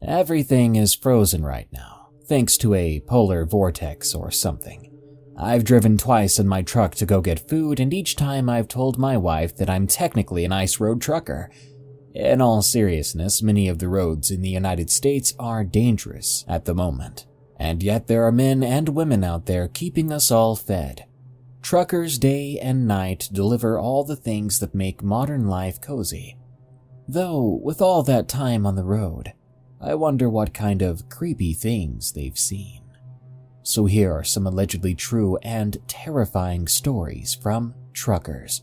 Everything is frozen right now, thanks to a polar vortex or something. I've driven twice in my truck to go get food, and each time I've told my wife that I'm technically an ice road trucker. In all seriousness, many of the roads in the United States are dangerous at the moment, and yet there are men and women out there keeping us all fed. Truckers day and night deliver all the things that make modern life cozy. Though, with all that time on the road, I wonder what kind of creepy things they've seen. So here are some allegedly true and terrifying stories from truckers.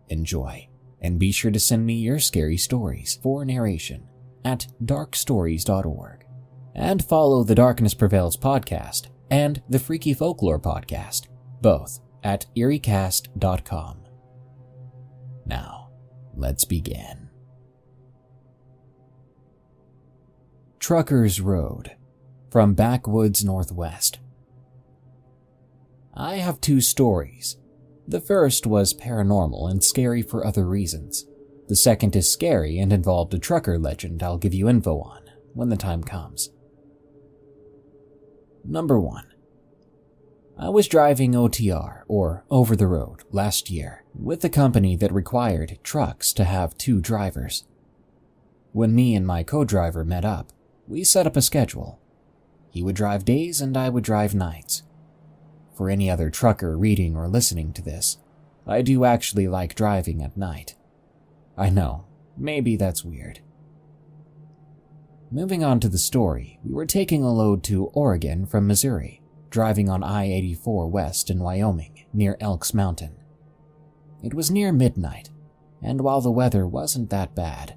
Enjoy, and be sure to send me your scary stories for narration at darkstories.org. And follow the Darkness Prevails podcast and the Freaky Folklore podcast, both at eeriecast.com. Now, let's begin. Truckers Road, from Backwoods Northwest. I have two stories. The first was paranormal and scary for other reasons. The second is scary and involved a trucker legend I'll give you info on when the time comes. Number 1. I was driving OTR, or over the road, last year with a company that required trucks to have 2 drivers. When me and my co-driver met up, we set up a schedule. He would drive days and I would drive nights. For any other trucker reading or listening to this, I do actually like driving at night. I know, maybe that's weird. Moving on to the story, we were taking a load to Oregon from Missouri, driving on I-84 west in Wyoming, near Elks Mountain. It was near midnight, and while the weather wasn't that bad,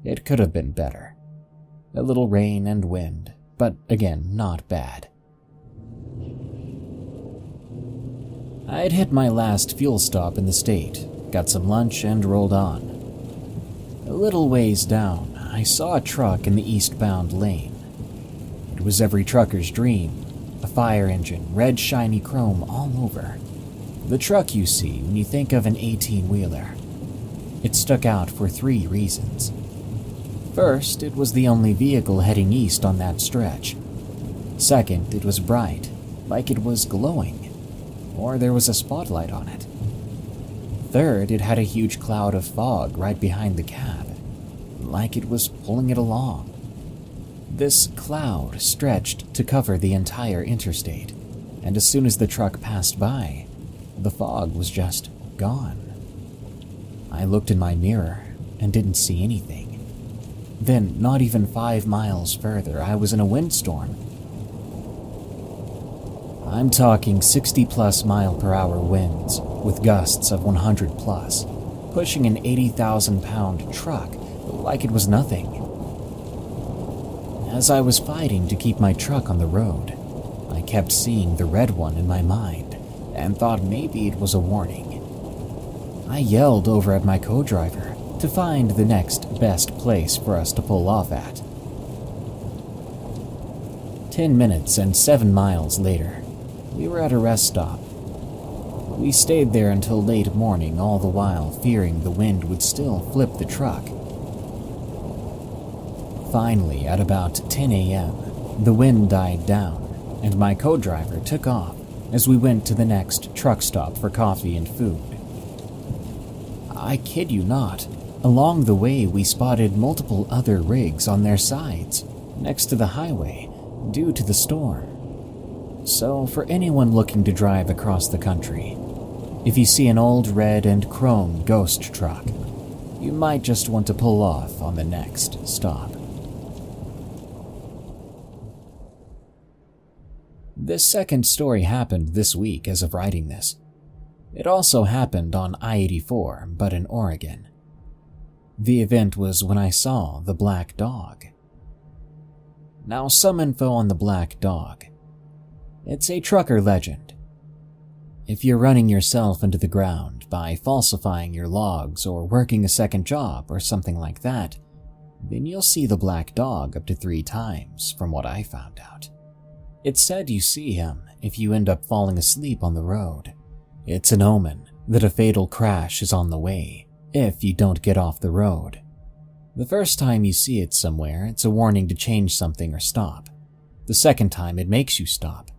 it could have been better. A little rain and wind, but again, not bad. I'd hit my last fuel stop in the state, got some lunch, and rolled on. A little ways down, I saw a truck in the eastbound lane. It was every trucker's dream, a fire engine, red shiny chrome all over. The truck you see when you think of an 18-wheeler. It stuck out for 3 reasons. First, it was the only vehicle heading east on that stretch. Second, it was bright, like it was glowing, or there was a spotlight on it. Third, it had a huge cloud of fog right behind the cab, like it was pulling it along. This cloud stretched to cover the entire interstate, and as soon as the truck passed by, the fog was just gone. I looked in my mirror and didn't see anything. Then, not even 5 miles further, I was in a windstorm. I'm talking 60+ mile-per-hour winds with gusts of 100+, pushing an 80,000-pound truck like it was nothing. As I was fighting to keep my truck on the road, I kept seeing the red one in my mind and thought maybe it was a warning. I yelled over at my co-driver to find the next best place for us to pull off at. 10 minutes and 7 miles later, we were at a rest stop. We stayed there until late morning, all the while fearing the wind would still flip the truck. Finally, at about 10 a.m., the wind died down, and my co-driver took off as we went to the next truck stop for coffee and food. I kid you not, along the way we spotted multiple other rigs on their sides, next to the highway, due to the storm. So for anyone looking to drive across the country, if you see an old red and chrome ghost truck, you might just want to pull off on the next stop. This second story happened this week as of writing this. It also happened on I-84, but in Oregon. The event was when I saw the black dog. Now, some info on the black dog. It's a trucker legend. If you're running yourself into the ground by falsifying your logs or working a second job or something like that, then you'll see the black dog up to 3 times, from what I found out. It's said you see him if you end up falling asleep on the road. It's an omen that a fatal crash is on the way if you don't get off the road. The first time you see it somewhere, it's a warning to change something or stop. The second time, it makes you stop,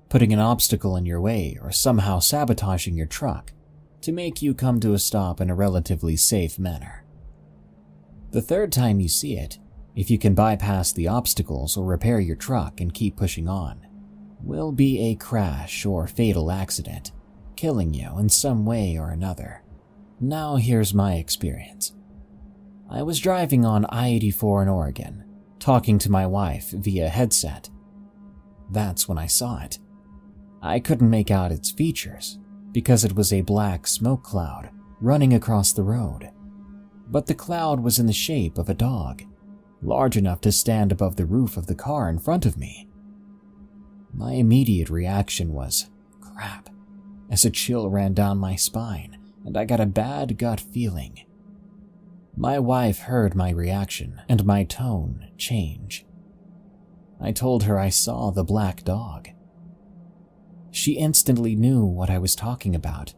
putting an obstacle in your way or somehow sabotaging your truck to make you come to a stop in a relatively safe manner. The third time you see it, if you can bypass the obstacles or repair your truck and keep pushing on, will be a crash or fatal accident, killing you in some way or another. Now here's my experience. I was driving on I-84 in Oregon, talking to my wife via headset. That's when I saw it. I couldn't make out its features because it was a black smoke cloud running across the road. But the cloud was in the shape of a dog, large enough to stand above the roof of the car in front of me. My immediate reaction was, crap, as a chill ran down my spine and I got a bad gut feeling. My wife heard my reaction and my tone change. I told her I saw the black dog. She instantly knew what I was talking about,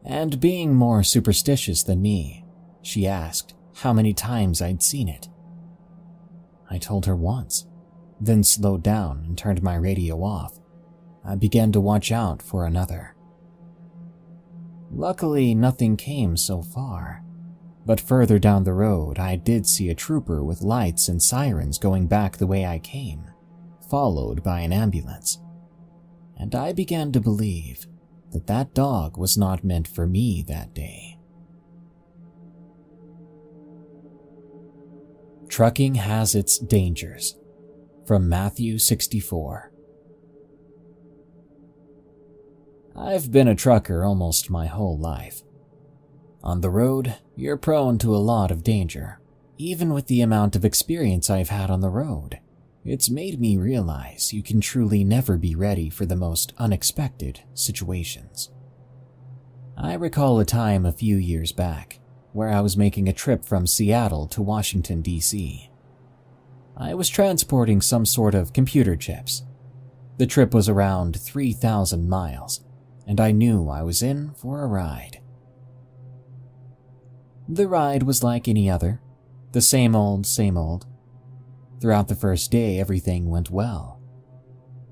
and being more superstitious than me, she asked how many times I'd seen it. I told her once, then slowed down and turned my radio off. I began to watch out for another. Luckily, nothing came so far, but further down the road I did see a trooper with lights and sirens going back the way I came, followed by an ambulance. And I began to believe that that dog was not meant for me that day. Trucking has its dangers. From Matthew 64. I've been a trucker almost my whole life. On the road, you're prone to a lot of danger. Even with the amount of experience I've had on the road, it's made me realize you can truly never be ready for the most unexpected situations. I recall a time a few years back where I was making a trip from Seattle to Washington, D.C. I was transporting some sort of computer chips. The trip was around 3,000 miles, and I knew I was in for a ride. The ride was like any other, the same old, same old. Throughout the first day, everything went well.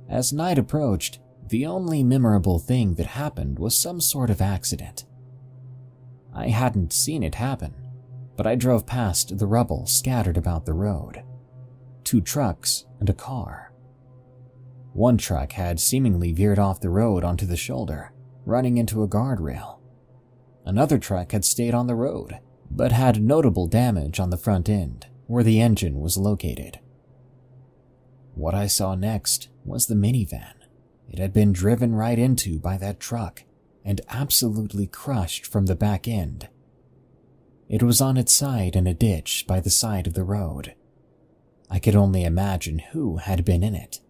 As night approached, the only memorable thing that happened was some sort of accident. I hadn't seen it happen, but I drove past the rubble scattered about the road. 2 trucks and a car. One truck had seemingly veered off the road onto the shoulder, running into a guardrail. Another truck had stayed on the road, but had notable damage on the front end, where the engine was located. What I saw next was the minivan. It had been driven right into by that truck and absolutely crushed from the back end. It was on its side in a ditch by the side of the road. I could only imagine who had been in it.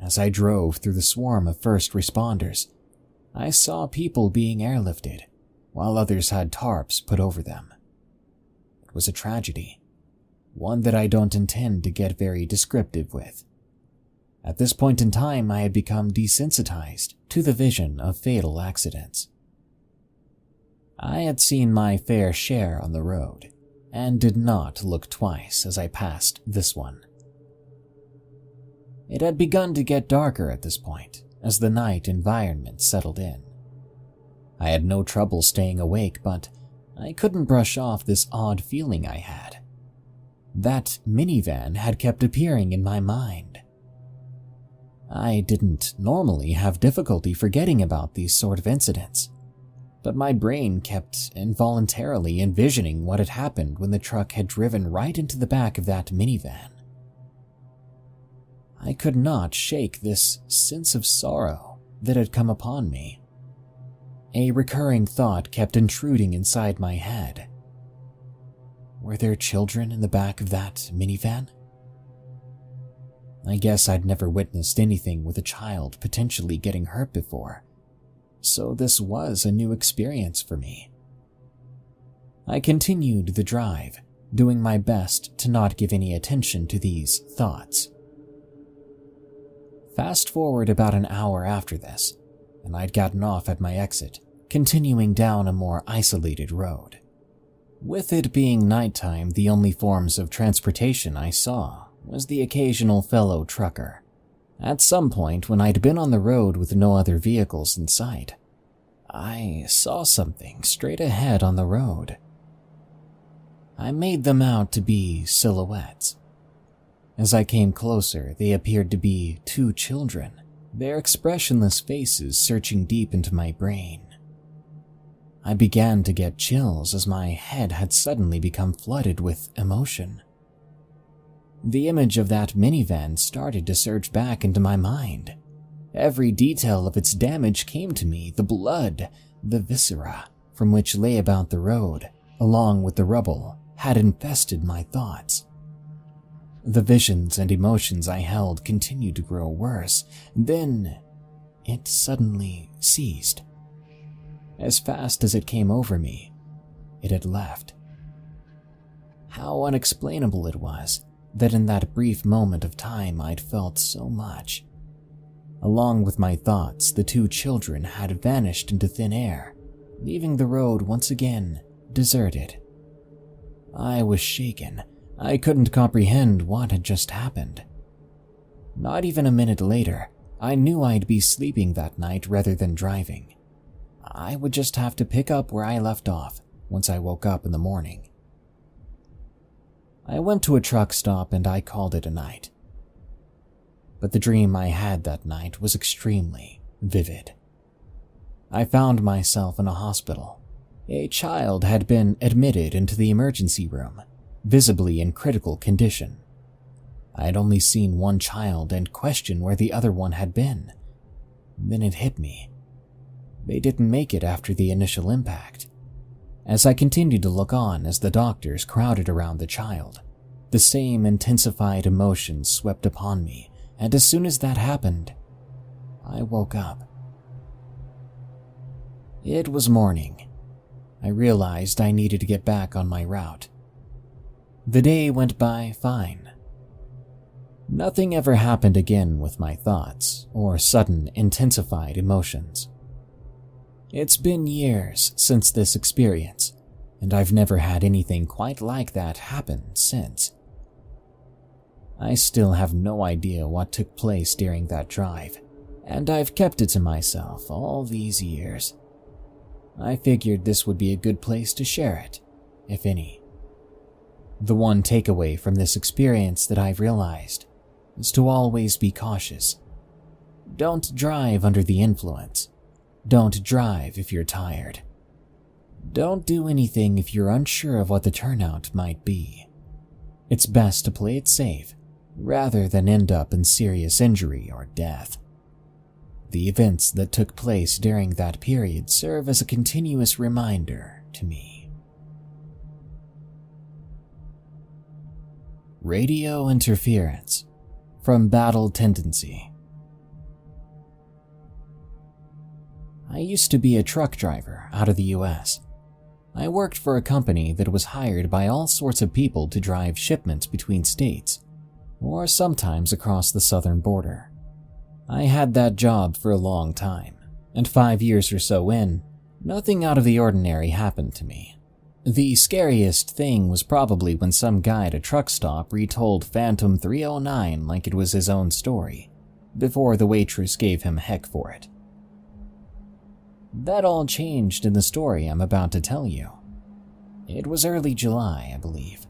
As I drove through the swarm of first responders, I saw people being airlifted, while others had tarps put over them. It was a tragedy, one that I don't intend to get very descriptive with. At this point in time, I had become desensitized to the vision of fatal accidents. I had seen my fair share on the road, and did not look twice as I passed this one. It had begun to get darker at this point, as the night environment settled in. I had no trouble staying awake, but I couldn't brush off this odd feeling I had. That minivan had kept appearing in my mind. I didn't normally have difficulty forgetting about these sort of incidents, but my brain kept involuntarily envisioning what had happened when the truck had driven right into the back of that minivan. I could not shake this sense of sorrow that had come upon me. A recurring thought kept intruding inside my head. Were there children in the back of that minivan? I guess I'd never witnessed anything with a child potentially getting hurt before, so this was a new experience for me. I continued the drive, doing my best to not give any attention to these thoughts. Fast forward about an hour after this, and I'd gotten off at my exit, continuing down a more isolated road. With it being nighttime, the only forms of transportation I saw was the occasional fellow trucker. At some point, when I'd been on the road with no other vehicles in sight, I saw something straight ahead on the road. I made them out to be silhouettes. As I came closer, they appeared to be two children, their expressionless faces searching deep into my brain. I began to get chills as my head had suddenly become flooded with emotion. The image of that minivan started to surge back into my mind. Every detail of its damage came to me, the blood, the viscera from which lay about the road, along with the rubble, had infested my thoughts. The visions and emotions I held continued to grow worse. Then it suddenly ceased. As fast as it came over me, it had left. How unexplainable it was that in that brief moment of time I'd felt so much. Along with my thoughts, the two children had vanished into thin air, leaving the road once again deserted. I was shaken. I couldn't comprehend what had just happened. Not even a minute later, I knew I'd be sleeping that night rather than driving. I would just have to pick up where I left off once I woke up in the morning. I went to a truck stop and I called it a night. But the dream I had that night was extremely vivid. I found myself in a hospital. A child had been admitted into the emergency room, visibly in critical condition. I had only seen one child and questioned where the other one had been. Then it hit me. They didn't make it after the initial impact. As I continued to look on as the doctors crowded around the child, the same intensified emotions swept upon me, and as soon as that happened, I woke up. It was morning. I realized I needed to get back on my route. The day went by fine. Nothing ever happened again with my thoughts or sudden intensified emotions. It's been years since this experience, and I've never had anything quite like that happen since. I still have no idea what took place during that drive, and I've kept it to myself all these years. I figured this would be a good place to share it, if any. The one takeaway from this experience that I've realized is to always be cautious. Don't drive under the influence. Don't drive if you're tired. Don't do anything if you're unsure of what the turnout might be. It's best to play it safe rather than end up in serious injury or death. The events that took place during that period serve as a continuous reminder to me. Radio interference from battle tendency. I used to be a truck driver out of the US. I worked for a company that was hired by all sorts of people to drive shipments between states, or sometimes across the southern border. I had that job for a long time, and 5 years or so in, nothing out of the ordinary happened to me. The scariest thing was probably when some guy at a truck stop retold Phantom 309 like it was his own story, before the waitress gave him heck for it. That all changed in the story I'm about to tell you. It was early July, I believe.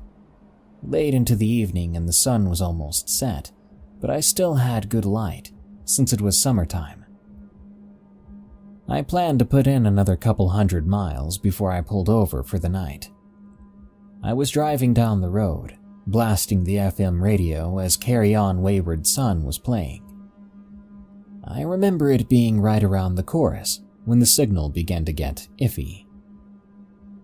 Late into the evening and the sun was almost set, but I still had good light since it was summertime. I planned to put in another couple 100 miles before I pulled over for the night. I was driving down the road, blasting the FM radio as Carry On Wayward Son was playing. I remember it being right around the chorus when the signal began to get iffy.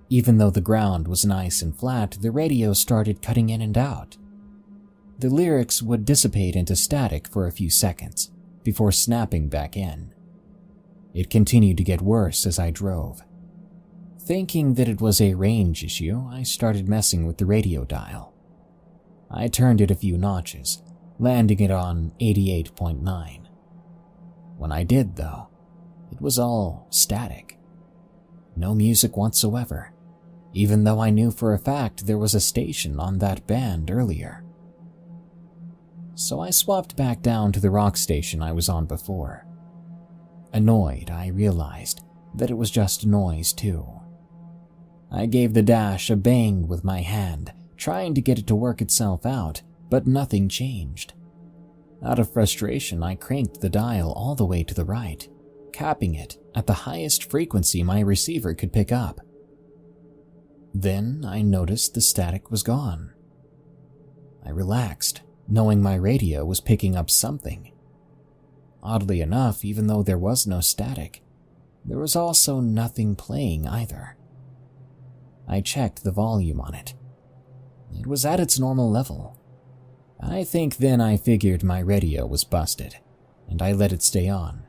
Even though the ground was nice and flat, the radio started cutting in and out. The lyrics would dissipate into static for a few seconds before snapping back in. It continued to get worse as I drove. Thinking that it was a range issue, I started messing with the radio dial. I turned it a few notches, landing it on 88.9. When I did, though, it was all static. No music whatsoever. even though I knew for a fact there was a station on that band earlier. So I swapped back down to the rock station I was on before. Annoyed, I realized that it was just noise too. I gave the dash a bang with my hand, trying to get it to work itself out, but nothing changed. Out of frustration, I cranked the dial all the way to the right, capping it at the highest frequency my receiver could pick up. Then I noticed the static was gone. I relaxed, knowing my radio was picking up something. Oddly enough, even though there was no static, there was also nothing playing either. I checked the volume on it. It was at its normal level. I think then I figured my radio was busted, and I let it stay on,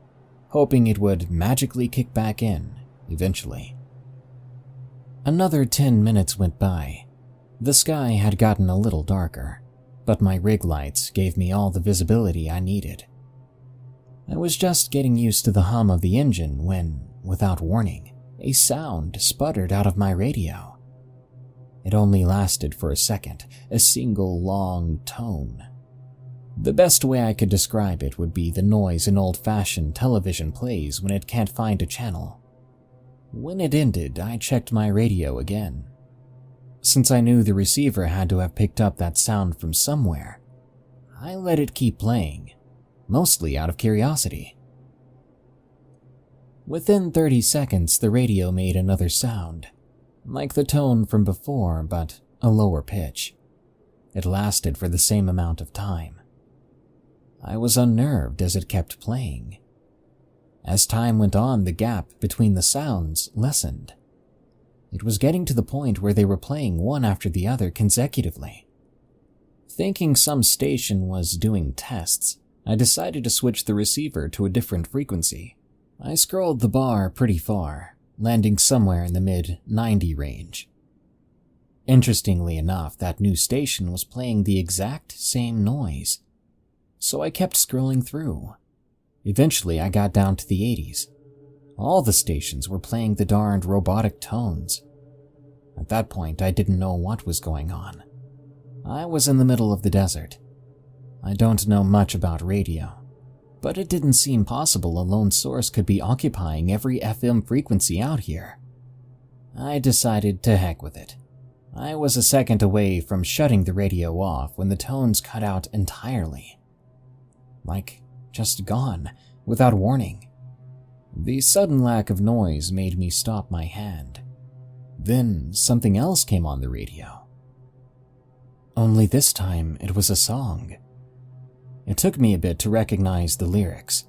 hoping it would magically kick back in eventually. Another 10 minutes went by. The sky had gotten a little darker, but my rig lights gave me all the visibility I needed. I was just getting used to the hum of the engine when, without warning, a sound sputtered out of my radio. It only lasted for a second, a single long tone. The best way I could describe it would be the noise an old-fashioned television plays when it can't find a channel. When it ended, I checked my radio again. Since I knew the receiver had to have picked up that sound from somewhere, I let it keep playing, mostly out of curiosity. Within 30 seconds, the radio made another sound, like the tone from before, but a lower pitch. It lasted for the same amount of time. I was unnerved as it kept playing. As time went on, the gap between the sounds lessened. It was getting to the point where they were playing one after the other consecutively. Thinking some station was doing tests, I decided to switch the receiver to a different frequency. I scrolled the bar pretty far, landing somewhere in the mid-90 range. Interestingly enough, that new station was playing the exact same noise, so I kept scrolling through. Eventually, I got down to the 80s. All the stations were playing the darned robotic tones. At that point, I didn't know what was going on. I was in the middle of the desert. I don't know much about radio, but it didn't seem possible a lone source could be occupying every FM frequency out here. I decided to heck with it. I was a second away from shutting the radio off when the tones cut out entirely. Like, just gone, without warning. The sudden lack of noise made me stop my hand. Then something else came on the radio. Only this time it was a song. It took me a bit to recognize the lyrics.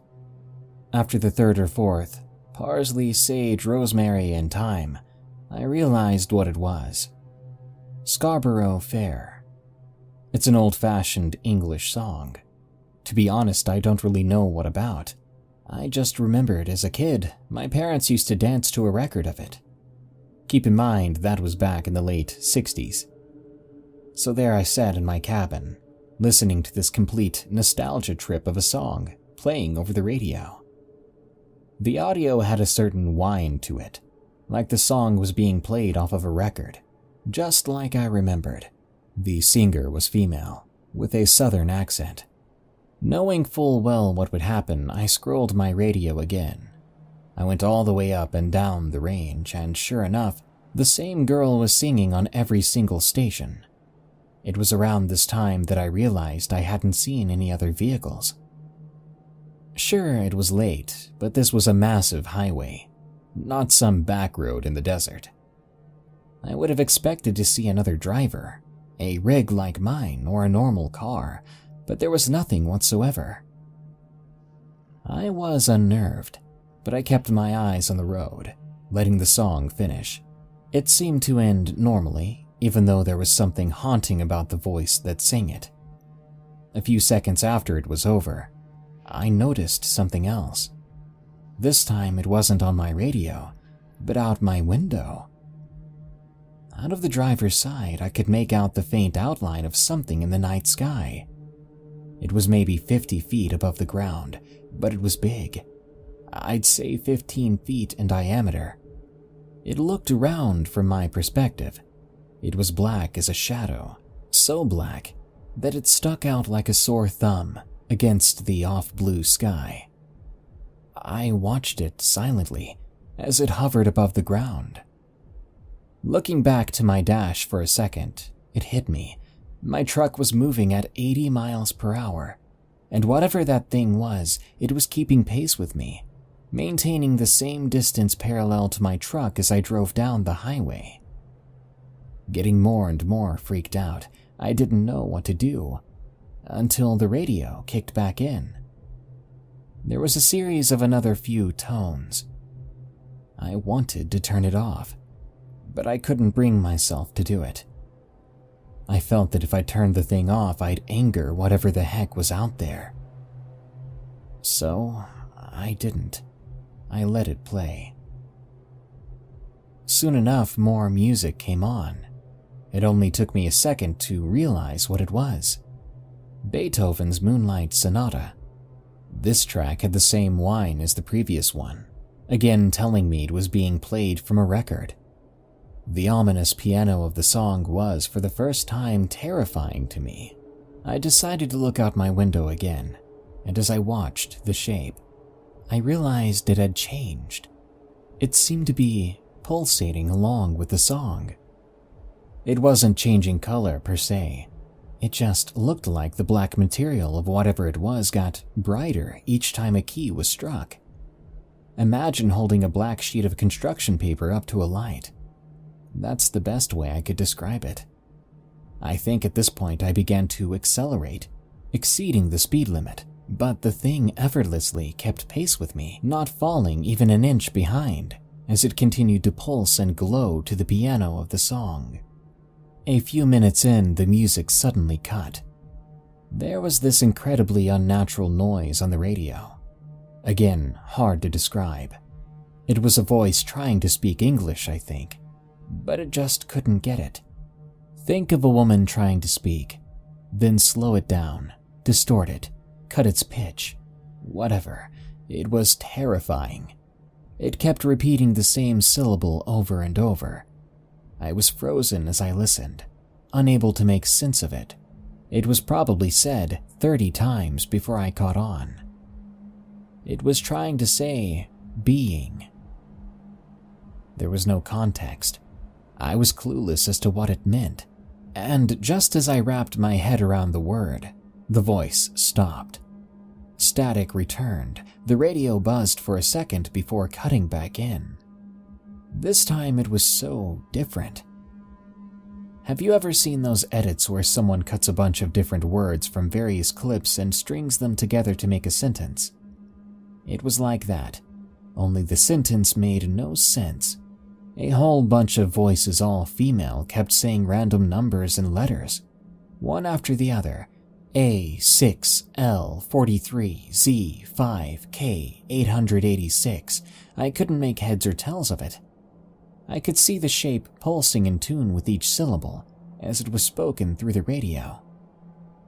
After the third or fourth, parsley, sage, rosemary, and thyme, I realized what it was. Scarborough Fair. It's an old-fashioned English song. To be honest, I don't really know what about. I just remembered as a kid, my parents used to dance to a record of it. Keep in mind, that was back in the late 60s. So there I sat in my cabin, listening to this complete nostalgia trip of a song playing over the radio. The audio had a certain whine to it, like the song was being played off of a record, just like I remembered. The singer was female, with a southern accent. Knowing full well what would happen, I scrolled my radio again. I went all the way up and down the range, and sure enough, the same girl was singing on every single station. It was around this time that I realized I hadn't seen any other vehicles. Sure, it was late, but this was a massive highway, not some back road in the desert. I would have expected to see another driver, a rig like mine or a normal car, but there was nothing whatsoever. I was unnerved, but I kept my eyes on the road, letting the song finish. It seemed to end normally, even though there was something haunting about the voice that sang it. A few seconds after it was over, I noticed something else. This time it wasn't on my radio, but out my window. Out of the driver's side, I could make out the faint outline of something in the night sky. It was maybe 50 feet above the ground, but it was big. I'd say 15 feet in diameter. It looked round from my perspective. It was black as a shadow, so black that it stuck out like a sore thumb against the off-blue sky. I watched it silently as it hovered above the ground. Looking back to my dash for a second, it hit me. My truck was moving at 80 miles per hour, and whatever that thing was, it was keeping pace with me, maintaining the same distance parallel to my truck as I drove down the highway. Getting more and more freaked out, I didn't know what to do, until the radio kicked back in. There was a series of another few tones. I wanted to turn it off, but I couldn't bring myself to do it. I felt that if I turned the thing off, I'd anger whatever the heck was out there. So, I didn't. I let it play. Soon enough, more music came on. It only took me a second to realize what it was. Beethoven's Moonlight Sonata. This track had the same whine as the previous one, again telling me it was being played from a record. The ominous piano of the song was, for the first time, terrifying to me. I decided to look out my window again, and as I watched the shape, I realized it had changed. It seemed to be pulsating along with the song. It wasn't changing color per se. It just looked like the black material of whatever it was got brighter each time a key was struck. Imagine holding a black sheet of construction paper up to a light. That's the best way I could describe it. I think at this point I began to accelerate, exceeding the speed limit, but the thing effortlessly kept pace with me, not falling even an inch behind, as it continued to pulse and glow to the piano of the song. A few minutes in, the music suddenly cut. There was this incredibly unnatural noise on the radio. Again, hard to describe. It was a voice trying to speak English, I think, but it just couldn't get it. Think of a woman trying to speak, then slow it down, distort it, cut its pitch, whatever. It was terrifying. It kept repeating the same syllable over and over. I was frozen as I listened, unable to make sense of it. It was probably said 30 times before I caught on. It was trying to say, being. There was no context. I was clueless as to what it meant, and just as I wrapped my head around the word, the voice stopped. Static returned. The radio buzzed for a second before cutting back in. This time it was so different. Have you ever seen those edits where someone cuts a bunch of different words from various clips and strings them together to make a sentence? It was like that, only the sentence made no sense. A whole bunch of voices, all female, kept saying random numbers and letters, one after the other. A, 6, L, 43, Z, 5, K, 886. I couldn't make heads or tails of it. I could see the shape pulsing in tune with each syllable as it was spoken through the radio.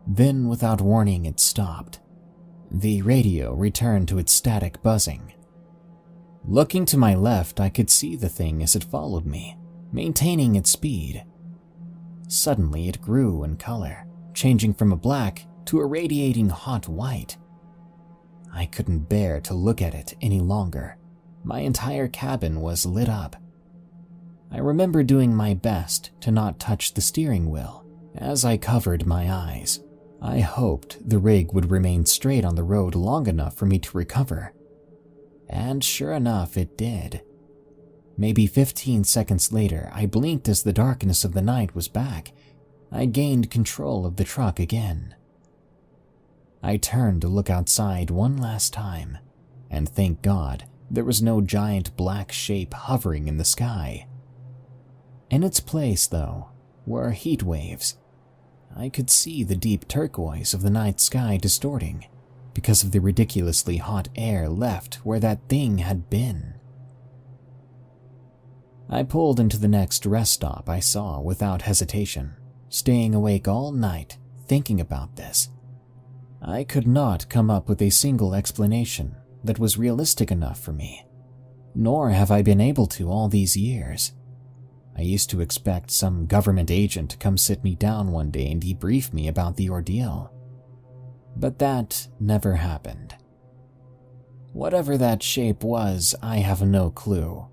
Then, without warning, it stopped. The radio returned to its static buzzing. Looking to my left, I could see the thing as it followed me, maintaining its speed. Suddenly, it grew in color, changing from a black to a radiating hot white. I couldn't bear to look at it any longer. My entire cabin was lit up. I remember doing my best to not touch the steering wheel as I covered my eyes. I hoped the rig would remain straight on the road long enough for me to recover. And sure enough, it did. Maybe 15 seconds later, I blinked as the darkness of the night was back. I gained control of the truck again. I turned to look outside one last time, and thank God there was no giant black shape hovering in the sky. In its place, though, were heat waves. I could see the deep turquoise of the night sky distorting because of the ridiculously hot air left where that thing had been. I pulled into the next rest stop I saw without hesitation, staying awake all night thinking about this. I could not come up with a single explanation that was realistic enough for me. nor have I been able to all these years. I used to expect some government agent to come sit me down one day and debrief me about the ordeal. But that never happened. Whatever that shape was, I have no clue.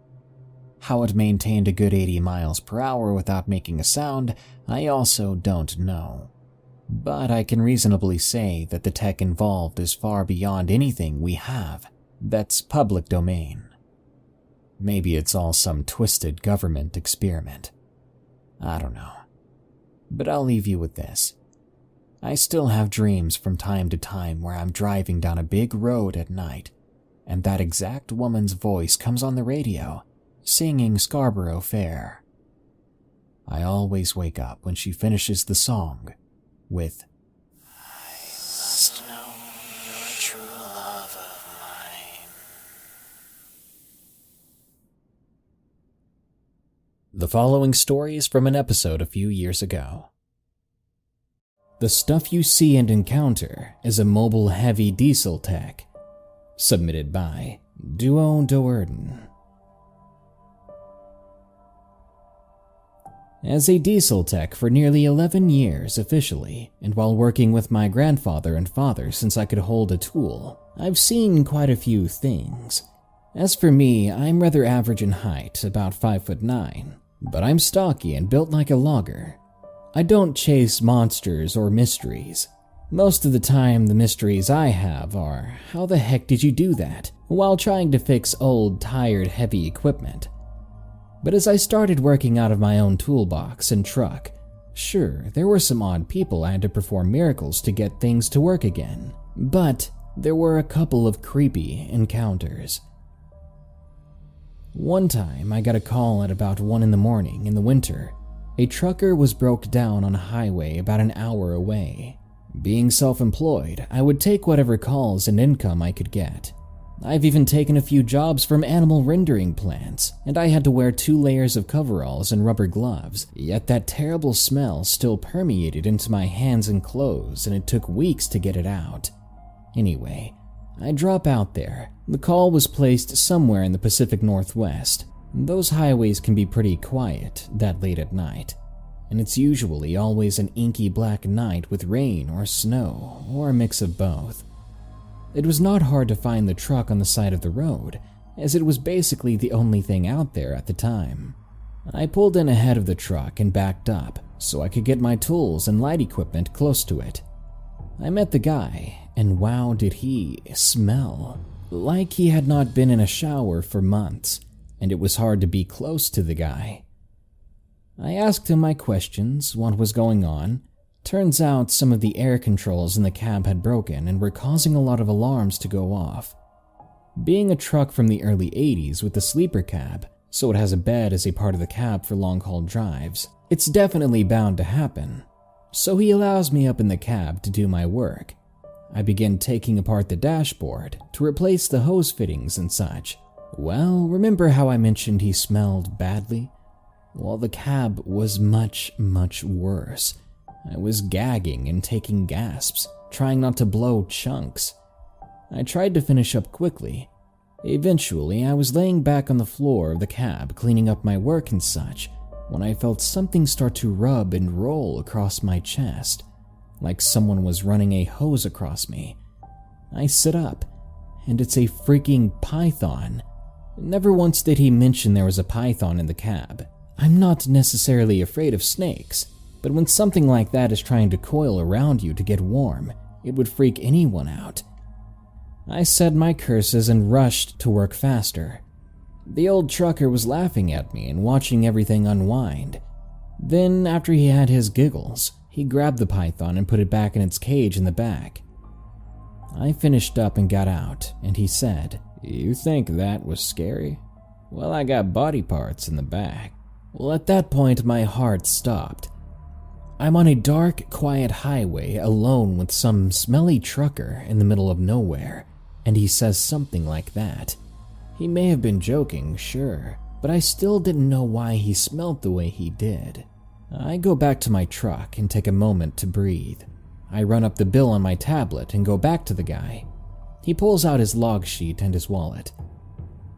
How it maintained a good 80 miles per hour without making a sound, I also don't know. But I can reasonably say that the tech involved is far beyond anything we have that's public domain. Maybe it's all some twisted government experiment. I don't know. But I'll leave you with this. I still have dreams from time to time where I'm driving down a big road at night, and that exact woman's voice comes on the radio, singing Scarborough Fair. I always wake up when she finishes the song with, "I must know you're a true love of mine." The following story is from an episode a few years ago. The Stuff You See and Encounter is a mobile heavy diesel tech. Submitted by Duo Doerden. As a diesel tech for nearly 11 years officially, and while working with my grandfather and father since I could hold a tool, I've seen quite a few things. As for me, I'm rather average in height, about 5'9", but I'm stocky and built like a logger. I don't chase monsters or mysteries. Most of the time, the mysteries I have are, how the heck did you do that, while trying to fix old, tired, heavy equipment? But as I started working out of my own toolbox and truck, sure, there were some odd people I had to perform miracles to get things to work again, but there were a couple of creepy encounters. One time, I got a call at about 1 in the morning in the winter. A trucker was broke down on a highway about an hour away. Being self-employed, I would take whatever calls and income I could get. I've even taken a few jobs from animal rendering plants, and I had to wear 2 layers of coveralls and rubber gloves, yet that terrible smell still permeated into my hands and clothes, and it took weeks to get it out. Anyway, I drop out there. The call was placed somewhere in the Pacific Northwest. Those highways can be pretty quiet that late at night, and it's usually always an inky black night with rain or snow, or a mix of both. It was not hard to find the truck on the side of the road, as it was basically the only thing out there at the time. I pulled in ahead of the truck and backed up so I could get my tools and light equipment close to it. I met the guy, and wow did he smell. Like he had not been in a shower for months, and it was hard to be close to the guy. I asked him my questions, what was going on. Turns out some of the air controls in the cab had broken and were causing a lot of alarms to go off. Being a truck from the early 80s with a sleeper cab, so it has a bed as a part of the cab for long-haul drives, it's definitely bound to happen. So he allows me up in the cab to do my work. I begin taking apart the dashboard to replace the hose fittings and such. Well, remember how I mentioned he smelled badly? Well, the cab was much, much worse. I was gagging and taking gasps, trying not to blow chunks. I tried to finish up quickly. Eventually, I was laying back on the floor of the cab cleaning up my work and such, when I felt something start to rub and roll across my chest, like someone was running a hose across me. I sit up, and it's a freaking python. Never once did he mention there was a python in the cab. I'm not necessarily afraid of snakes, but when something like that is trying to coil around you to get warm, it would freak anyone out. I said my curses and rushed to work faster. The old trucker was laughing at me and watching everything unwind. Then, after he had his giggles, he grabbed the python and put it back in its cage in the back. I finished up and got out, and he said, "You think that was scary? Well, I got body parts in the back." Well, at that point, my heart stopped. I'm on a dark, quiet highway alone with some smelly trucker in the middle of nowhere, and he says something like that. He may have been joking, sure, but I still didn't know why he smelled the way he did. I go back to my truck and take a moment to breathe. I run up the bill on my tablet and go back to the guy. He pulls out his log sheet and his wallet.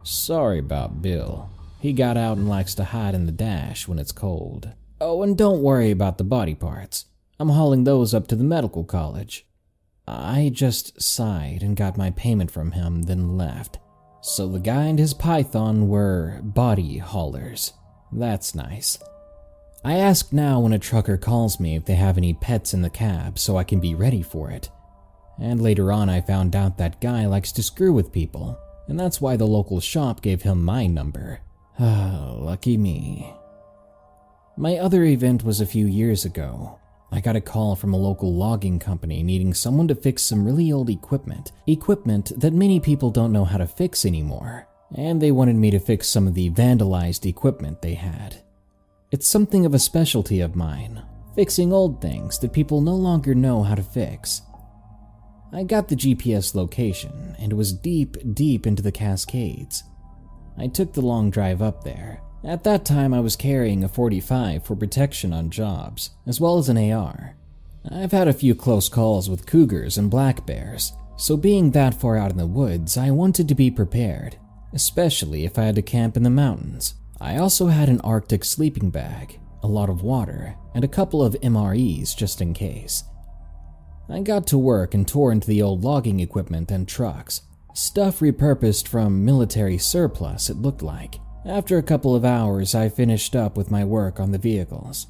Sorry about Bill. He got out and likes to hide in the dash when it's cold. Oh, and don't worry about the body parts. I'm hauling those up to the medical college. I just sighed and got my payment from him, then left. So the guy and his python were body haulers. That's nice. I ask now when a trucker calls me if they have any pets in the cab so I can be ready for it. And later on I found out that guy likes to screw with people, and that's why the local shop gave him my number. Lucky me. My other event was a few years ago. I got a call from a local logging company needing someone to fix some really old equipment that many people don't know how to fix anymore, and they wanted me to fix some of the vandalized equipment they had. It's something of a specialty of mine, fixing old things that people no longer know how to fix. I got the GPS location, and it was deep into the Cascades. I took the long drive up there. At that time, I was carrying a .45 for protection on jobs, as well as an AR. I've had a few close calls with cougars and black bears, so being that far out in the woods, I wanted to be prepared, especially if I had to camp in the mountains. I also had an Arctic sleeping bag, a lot of water, and a couple of MREs just in case. I got to work and tore into the old logging equipment and trucks, stuff repurposed from military surplus it looked like. After a couple of hours, I finished up with my work on the vehicles.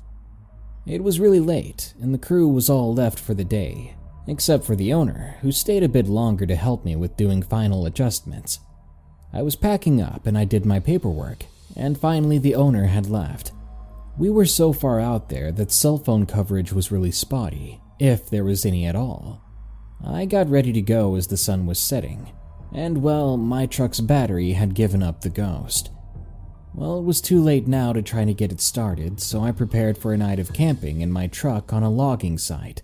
It was really late, and the crew was all left for the day, except for the owner, who stayed a bit longer to help me with doing final adjustments. I was packing up and I did my paperwork, and finally the owner had left. We were so far out there that cell phone coverage was really spotty, if there was any at all. I got ready to go as the sun was setting, and well, my truck's battery had given up the ghost. Well, it was too late now to try to get it started, so I prepared for a night of camping in my truck on a logging site.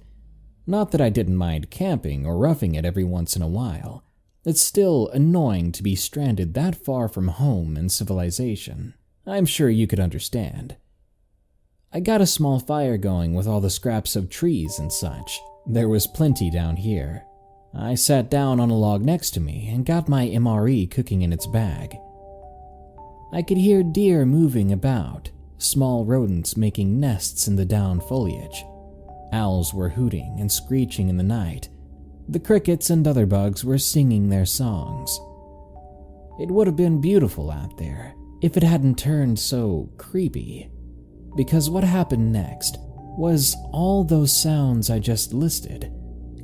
Not that I didn't mind camping or roughing it every once in a while. It's still annoying to be stranded that far from home and civilization. I'm sure you could understand. I got a small fire going with all the scraps of trees and such. There was plenty down here. I sat down on a log next to me and got my MRE cooking in its bag. I could hear deer moving about, small rodents making nests in the down foliage. Owls were hooting and screeching in the night. The crickets and other bugs were singing their songs. It would have been beautiful out there if it hadn't turned so creepy. Because what happened next was all those sounds I just listed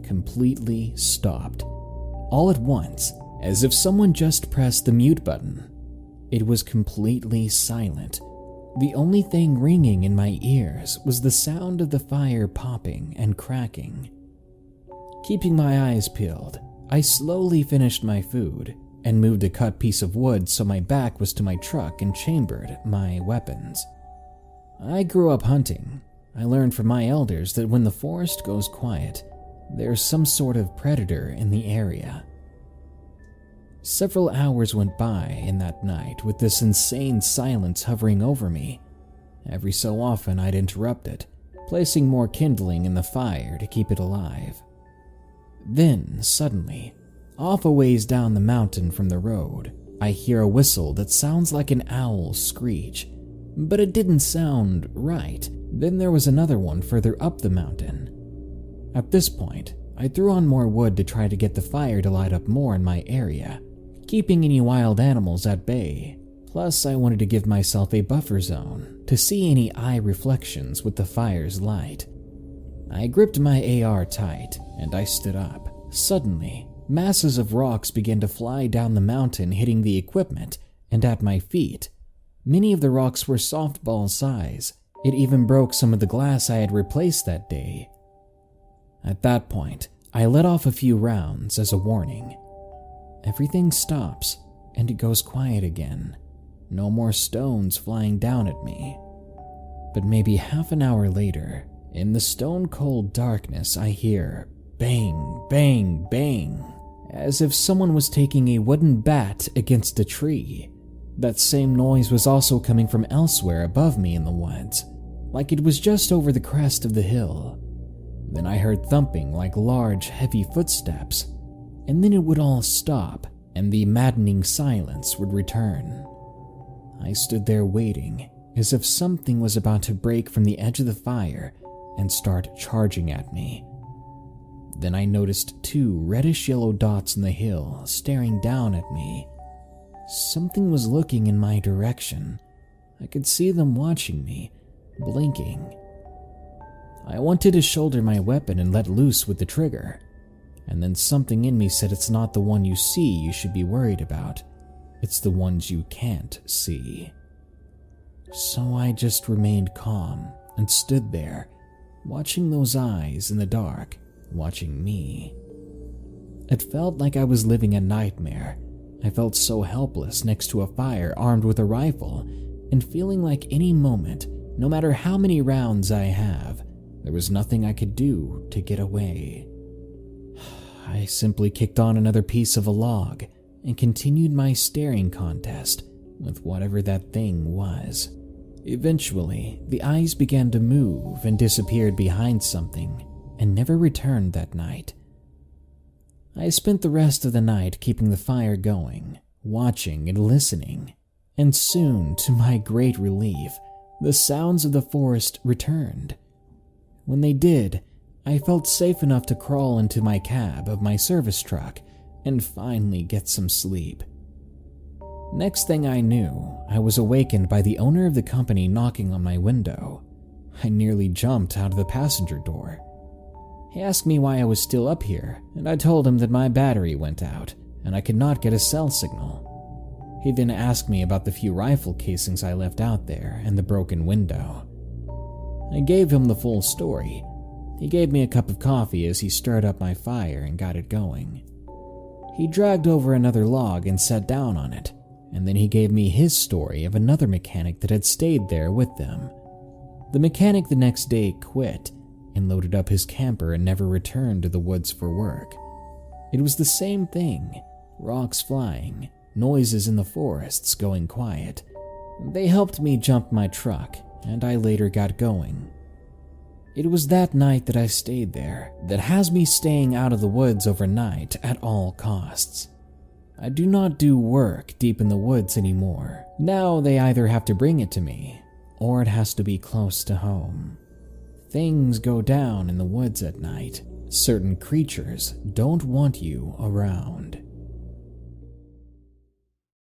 completely stopped. All at once, as if someone just pressed the mute button. It was completely silent. The only thing ringing in my ears was the sound of the fire popping and cracking. Keeping my eyes peeled, I slowly finished my food and moved a cut piece of wood so my back was to my truck and chambered my weapons. I grew up hunting. I learned from my elders that when the forest goes quiet, there's some sort of predator in the area. Several hours went by in that night with this insane silence hovering over me. Every so often I'd interrupt it, placing more kindling in the fire to keep it alive. Then, suddenly, off a ways down the mountain from the road, I hear a whistle that sounds like an owl's screech, but it didn't sound right. Then there was another one further up the mountain. At this point, I threw on more wood to try to get the fire to light up more in my area, keeping any wild animals at bay. Plus, I wanted to give myself a buffer zone to see any eye reflections with the fire's light. I gripped my AR tight, and I stood up. Suddenly, masses of rocks began to fly down the mountain, hitting the equipment, and at my feet. Many of the rocks were softball size. It even broke some of the glass I had replaced that day. At that point, I let off a few rounds as a warning. Everything stops, and it goes quiet again. No more stones flying down at me. But maybe half an hour later, in the stone-cold darkness, I hear bang, bang, bang, as if someone was taking a wooden bat against a tree. That same noise was also coming from elsewhere above me in the woods, like it was just over the crest of the hill. Then I heard thumping like large, heavy footsteps, and then it would all stop, and the maddening silence would return. I stood there waiting, as if something was about to break from the edge of the fire and start charging at me. Then I noticed 2 reddish-yellow dots in the hill staring down at me. Something was looking in my direction. I could see them watching me, blinking. I wanted to shoulder my weapon and let loose with the trigger, and then something in me said it's not the one you see you should be worried about. It's the ones you can't see. So I just remained calm and stood there, watching those eyes in the dark, watching me. It felt like I was living a nightmare. I felt so helpless next to a fire armed with a rifle, and feeling like any moment, no matter how many rounds I have, there was nothing I could do to get away. I simply kicked on another piece of a log and continued my staring contest with whatever that thing was. Eventually, the eyes began to move and disappeared behind something and never returned that night. I spent the rest of the night keeping the fire going, watching and listening, and soon, to my great relief, the sounds of the forest returned. When they did, I felt safe enough to crawl into my cab of my service truck and finally get some sleep. Next thing I knew, I was awakened by the owner of the company knocking on my window. I nearly jumped out of the passenger door. He asked me why I was still up here, and I told him that my battery went out and I could not get a cell signal. He then asked me about the few rifle casings I left out there and the broken window. I gave him the full story. He gave me a cup of coffee as he stirred up my fire and got it going. He dragged over another log and sat down on it, and then he gave me his story of another mechanic that had stayed there with them. The mechanic the next day quit and loaded up his camper and never returned to the woods for work. It was the same thing, rocks flying, noises in the forests going quiet. They helped me jump my truck, and I later got going. It was that night that I stayed there that has me staying out of the woods overnight at all costs. I do not do work deep in the woods anymore. Now they either have to bring it to me, or it has to be close to home. Things go down in the woods at night. Certain creatures don't want you around.